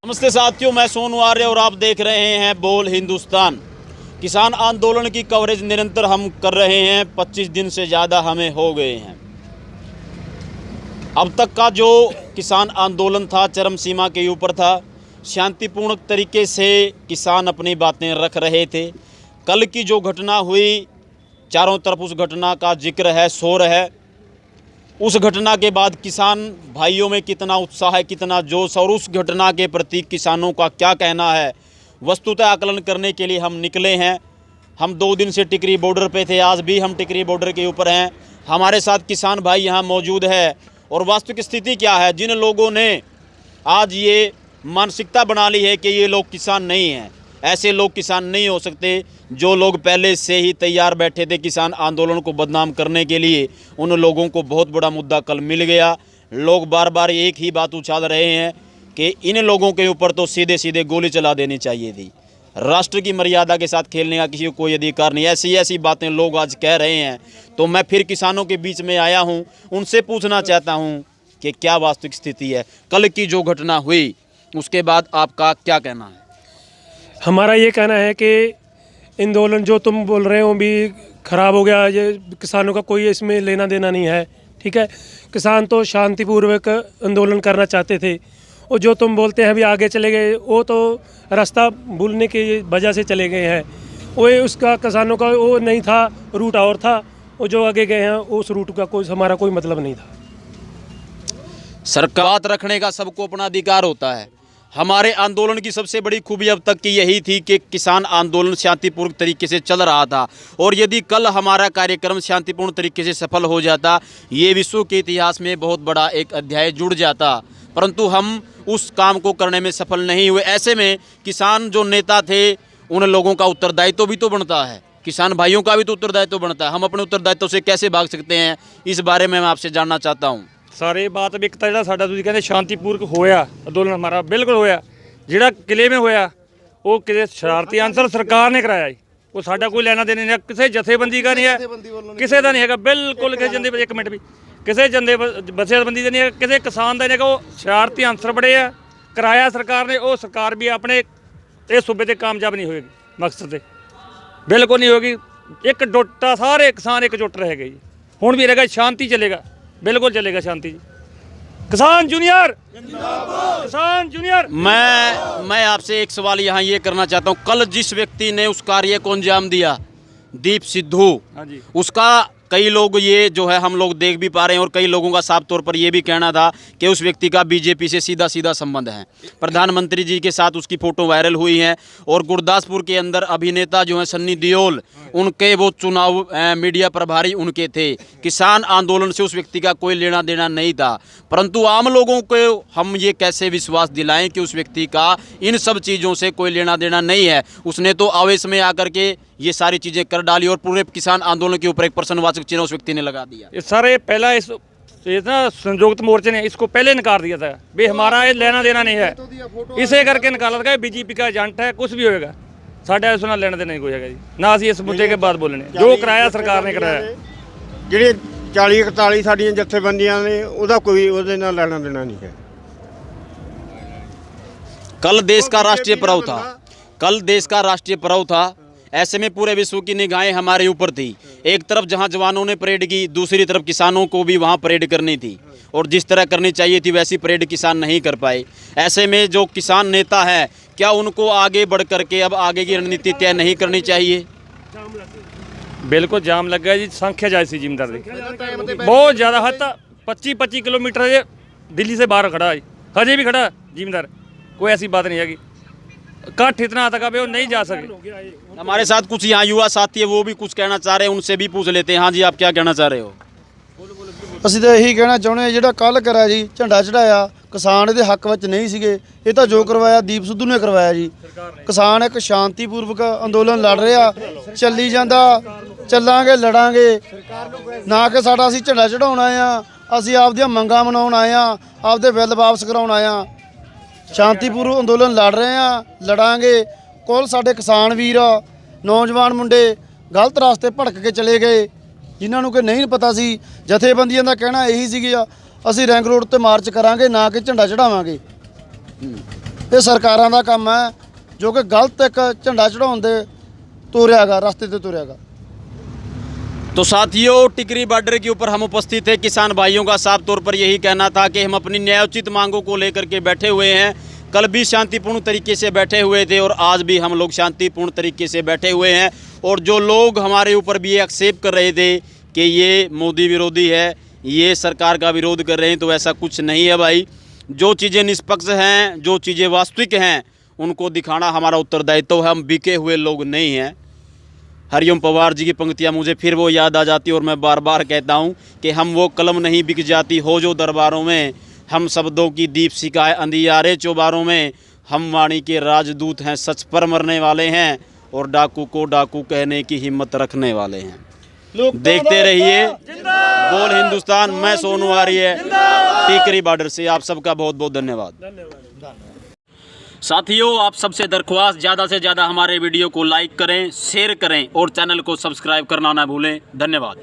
नमस्ते साथियों, मैं सोनू आर्य और आप देख रहे हैं बोल हिंदुस्तान। किसान आंदोलन की कवरेज निरंतर हम कर रहे हैं। 25 दिन से ज़्यादा हमें हो गए हैं। अब तक का जो किसान आंदोलन था चरम सीमा के ऊपर था। शांतिपूर्ण तरीके से किसान अपनी बातें रख रहे थे। कल की जो घटना हुई, चारों तरफ उस घटना का जिक्र है, शोर है। उस घटना के बाद किसान भाइयों में कितना उत्साह है, कितना जोश, और उस घटना के प्रति किसानों का क्या कहना है, वस्तुतः आकलन करने के लिए हम निकले हैं। हम 2 दिन से टिकरी बॉर्डर पे थे, आज भी हम टिकरी बॉर्डर के ऊपर हैं। हमारे साथ किसान भाई यहाँ मौजूद है। और वास्तविक स्थिति क्या है, जिन लोगों ने आज ये मानसिकता बना ली है कि ये लोग किसान नहीं हैं, ऐसे लोग किसान नहीं हो सकते। जो लोग पहले से ही तैयार बैठे थे किसान आंदोलन को बदनाम करने के लिए, उन लोगों को बहुत बड़ा मुद्दा कल मिल गया। लोग बार बार एक ही बात उछाल रहे हैं कि इन लोगों के ऊपर तो सीधे सीधे गोली चला देनी चाहिए थी। राष्ट्र की मर्यादा के साथ खेलने का किसी को कोई अधिकार नहीं। ऐसी बातें लोग आज कह रहे हैं। तो मैं फिर किसानों के बीच में आया हूं, उनसे पूछना चाहता हूं कि क्या वास्तविक स्थिति है। कल की जो घटना हुई उसके बाद आपका क्या कहना है? हमारा ये कहना है कि आंदोलन जो तुम बोल रहे हो भी ख़राब हो गया। ये किसानों का कोई इसमें लेना देना नहीं है, ठीक है। किसान तो शांतिपूर्वक आंदोलन करना चाहते थे, और जो तुम बोलते हैं अभी आगे चले गए, वो तो रास्ता भूलने की वजह से चले गए हैं। वो उसका किसानों का वो नहीं था, रूट और था। वो जो आगे गए हैं उस रूट का कोई हमारा कोई मतलब नहीं था। सरकार बात रखने का सबको अपना अधिकार होता है। हमारे आंदोलन की सबसे बड़ी खूबी अब तक की यही थी कि किसान आंदोलन शांतिपूर्ण तरीके से चल रहा था, और यदि कल हमारा कार्यक्रम शांतिपूर्ण तरीके से सफल हो जाता, ये विश्व के इतिहास में बहुत बड़ा एक अध्याय जुड़ जाता। परंतु हम उस काम को करने में सफल नहीं हुए। ऐसे में किसान जो नेता थे, उन लोगों का उत्तरदायित्व भी तो बनता है, किसान भाइयों का भी तो उत्तरदायित्व बनता है। हम अपने उत्तरदायित्व से कैसे भाग सकते हैं, इस बारे में मैं आपसे जानना चाहता हूँ। ਸਾਰੇ ਬਾਤ ਵੀ ਇੱਕ ਤਾਂ ਜਿਹੜਾ ਸਾਡਾ ਤੁਸੀਂ ਕਹਿੰਦੇ ਸ਼ਾਂਤੀਪੂਰਕ ਹੋਇਆ ਅੰਦੋਲਨ, ਹਮਾਰਾ ਬਿਲਕੁਲ ਹੋਇਆ। ਜਿਹੜਾ ਕਿਲੇ ਮੇ ਹੋਇਆ ਉਹ ਕਿਸੇ ਸ਼ਰਾਰਤੀ ਅਨਸਰ ਸਰਕਾਰ ਨੇ ਕਰਾਇਆ ਜੀ। ਉਹ ਸਾਡਾ ਕੋਈ ਲੈਣਾ ਦੇਣਾ ਨਹੀਂ, ਕਿਸੇ ਜਥੇਬੰਦੀ ਦਾ ਨਹੀਂ ਹੈ, ਕਿਸੇ ਦਾ ਨਹੀਂ ਹੈਗਾ। ਬਿਲਕੁਲ ਕਿਸੇ ਜੰਦੇ, ਇੱਕ ਮਿੰਟ ਵੀ ਕਿਸੇ ਜੰਦੇ ਜਥੇਬੰਦੀ ਦਾ ਨਹੀਂ ਹੈ, ਕਿਸੇ ਕਿਸਾਨ ਦਾ ਨਹੀਂ ਹੈਗਾ। ਉਹ ਸ਼ਰਾਰਤੀ ਅਨਸਰ ਬੜੇ ਆ, ਕਰਾਇਆ ਸਰਕਾਰ ਨੇ। ਉਹ ਸਰਕਾਰ ਵੀ ਆਪਣੇ ਇਹ ਸੂਬੇ 'ਤੇ ਕਾਮਯਾਬ ਨਹੀਂ ਹੋਏਗੀ, ਮਕਸਦ 'ਤੇ ਬਿਲਕੁਲ ਨਹੀਂ ਹੋਏਗੀ। ਇੱਕ ਟੁੱਟਾ ਸਾਰੇ ਕਿਸਾਨ एकजुट रहेंगे जी। ਹੁਣ ਵੀ ਰਹੇਗਾ, शांति चलेगा, बिल्कुल चलेगा शांति जी। किसान जूनियर जिंदाबाद, किसान जूनियर। मैं आपसे एक सवाल यहाँ ये करना चाहता हूँ। कल जिस व्यक्ति ने उस कार्य को अंजाम दिया, दीप सिद्धू, हाँ जी, उसका कई लोग ये जो है हम लोग देख भी पा रहे हैं, और कई लोगों का साफ तौर पर ये भी कहना था कि उस व्यक्ति का बीजेपी से सीधा संबंध है। प्रधानमंत्री जी के साथ उसकी फ़ोटो वायरल हुई है। और गुरदासपुर के अंदर अभिनेता जो हैं सन्नी देओल, उनके वो चुनाव मीडिया प्रभारी उनके थे। किसान आंदोलन से उस व्यक्ति का कोई लेना देना नहीं था। परंतु आम लोगों को हम ये कैसे विश्वास दिलाएं कि उस व्यक्ति का इन सब चीज़ों से कोई लेना देना नहीं है। उसने तो आवेश में आकर के ये सारी चीज़ें कर डाली, और पूरे किसान आंदोलन के ऊपर एक प्रश्नवाचक चिन्ह उस व्यक्ति ने लगा दिया। ये सारे पहला इस ना संयुक्त मोर्चे ने इसको पहले नकार दिया था भाई हमारा ये लेना देना नहीं है। इसे करके निकाला था बीजेपी का एजेंट है, कुछ भी होएगा साढ़े उसना लेना देना नहीं कोई है जी। ना असी इस मुद्दे के बाद बोलने, जो कराया सरकार ने कराया। ਜਿਹੜੇ 40-41 ਸਾਡੀਆਂ ਜਥੇਬੰਦੀਆਂ ਨੇ ਉਹਦਾ ਕੋਈ ਉਹਦੇ ਨਾਲ ਲੈਣਾ ਦੇਣਾ ਨਹੀਂ ਹੈ। कल देश का राष्ट्रीय पर्व था, कल देश का राष्ट्रीय पर्व था। ऐसे में पूरे विश्व की निगाहें हमारे ऊपर थी। एक तरफ जहां जवानों ने परेड की, दूसरी तरफ किसानों को भी वहां परेड करनी थी, और जिस तरह करनी चाहिए थी वैसी परेड किसान नहीं कर पाए। ऐसे में जो किसान नेता है, क्या उनको आगे बढ़ करके अब आगे की रणनीति तय नहीं करनी चाहिए? बिल्कुल जाम लग गया जी। संख्या जायज़ सी जिम्मेदार दी बहुत ज़्यादा, हद तक 25-25 किलोमीटर दिल्ली से बाहर खड़ा है, हजे भी खड़ा जिम्मेदार। कोई ऐसी बात नहीं है कि कट इतना तक अब वो नहीं जा सके। हमारे साथ कुछ यहाँ युवा साथी है, वो भी कुछ कहना चाह रहे हैं, उनसे भी पूछ लेते हैं। हाँ जी, आप क्या कहना चाह रहे हो? ਅਸੀਂ ਤਾਂ ਇਹੀ ਕਹਿਣਾ ਚਾਹੁੰਦੇ ਹਾਂ, ਜਿਹੜਾ ਕੱਲ ਕਰਿਆ ਜੀ ਝੰਡਾ ਚੜਾਇਆ, ਕਿਸਾਨ ਇਹਦੇ ਹੱਕ ਵਿੱਚ ਨਹੀਂ ਸੀਗੇ। ਇਹ ਤਾਂ ਜੋ ਕਰਵਾਇਆ ਦੀਪ ਸਿੱਧੂ ਨੇ ਕਰਵਾਇਆ ਜੀ। ਕਿਸਾਨ ਇੱਕ ਸ਼ਾਂਤੀਪੂਰਵਕ ਅੰਦੋਲਨ ਲੜ ਰਿਹਾ, ਚੱਲੀ ਜਾਂਦਾ, ਚੱਲਾਂਗੇ, ਲੜਾਂਗੇ। ਨਾ ਕਿ ਸਾਡਾ ਅਸੀਂ ਝੰਡਾ ਚੜਾਉਣ ਆਏ ਆ, ਅਸੀਂ ਆਪਦੀਆਂ ਮੰਗਾਂ ਮਨਾਉਣ ਆਏ ਆ, ਆਪਦੇ ਬਿੱਲ ਵਾਪਸ ਕਰਾਉਣ ਆਏ ਆ। ਸ਼ਾਂਤੀਪੂਰਵਕ ਅੰਦੋਲਨ ਲੜ ਰਹੇ ਆ, ਲੜਾਂਗੇ। ਕੁੱਲ ਸਾਡੇ ਕਿਸਾਨ ਵੀਰ, ਨੌਜਵਾਨ ਮੁੰਡੇ ਗਲਤ ਰਾਸਤੇ ਭੜਕ ਕੇ ਚਲੇ ਗਏ, ਜਿਨ੍ਹਾਂ ਨੂੰ ਕਿ ਨਹੀਂ ਪਤਾ ਸੀ। ਜਥੇਬੰਦੀਆਂ ਦਾ ਕਹਿਣਾ ਇਹੀ ਸੀਗਾ, ਅਸੀਂ ਰਿੰਗ ਰੋਡ ਤੇ ਮਾਰਚ ਕਰਾਂਗੇ, ਨਾ ਕਿ ਝੰਡਾ ਚੜਾਵਾਂਗੇ। ਇਹ ਸਰਕਾਰਾਂ ਦਾ ਕੰਮ ਹੈ ਜੋ ਕਿ ਗਲਤ ਇੱਕ ਝੰਡਾ ਚੜਾਉਣ ਦੇ ਤੋਰਿਆਗਾ, ਰਸਤੇ ਤੇ ਤੋਰਿਆਗਾ। तो साथियों, टिकरी बॉर्डर के ऊपर हम उपस्थित थे। किसान भाइयों का साफ तौर पर यही कहना था कि हम अपनी न्यायोचित मांगों को लेकर के बैठे हुए हैं। कल भी शांतिपूर्ण तरीके से बैठे हुए थे और आज भी हम लोग शांतिपूर्ण तरीके से बैठे हुए हैं। और जो लोग हमारे ऊपर भी ये एक्सेप्ट कर रहे थे कि ये मोदी विरोधी है, ये सरकार का विरोध कर रहे हैं, तो ऐसा कुछ नहीं है भाई। जो चीज़ें निष्पक्ष हैं, जो चीज़ें वास्तविक हैं, उनको दिखाना हमारा उत्तरदायित्व है। हम बिके हुए लोग नहीं हैं। हरिओम पवार जी की पंक्तियाँ मुझे फिर वो याद आ जाती और मैं बार बार कहता हूँ कि हम वो कलम नहीं बिक जाती हो जो दरबारों में, हम शब्दों की दीप सिकाए अंधियारे चौबारों में, हम वाणी के राजदूत हैं, सच पर मरने वाले हैं और डाकू को डाकू कहने की हिम्मत रखने वाले हैं। देखते रहिए बोल हिंदुस्तान। मैं सोनू आर्य, टिकरी बॉर्डर से। आप सबका बहुत बहुत धन्यवाद। साथियों, आप सबसे दरख्वास्त, ज़्यादा से ज़्यादा हमारे वीडियो को लाइक करें, शेयर करें और चैनल को सब्सक्राइब करना ना भूलें। धन्यवाद।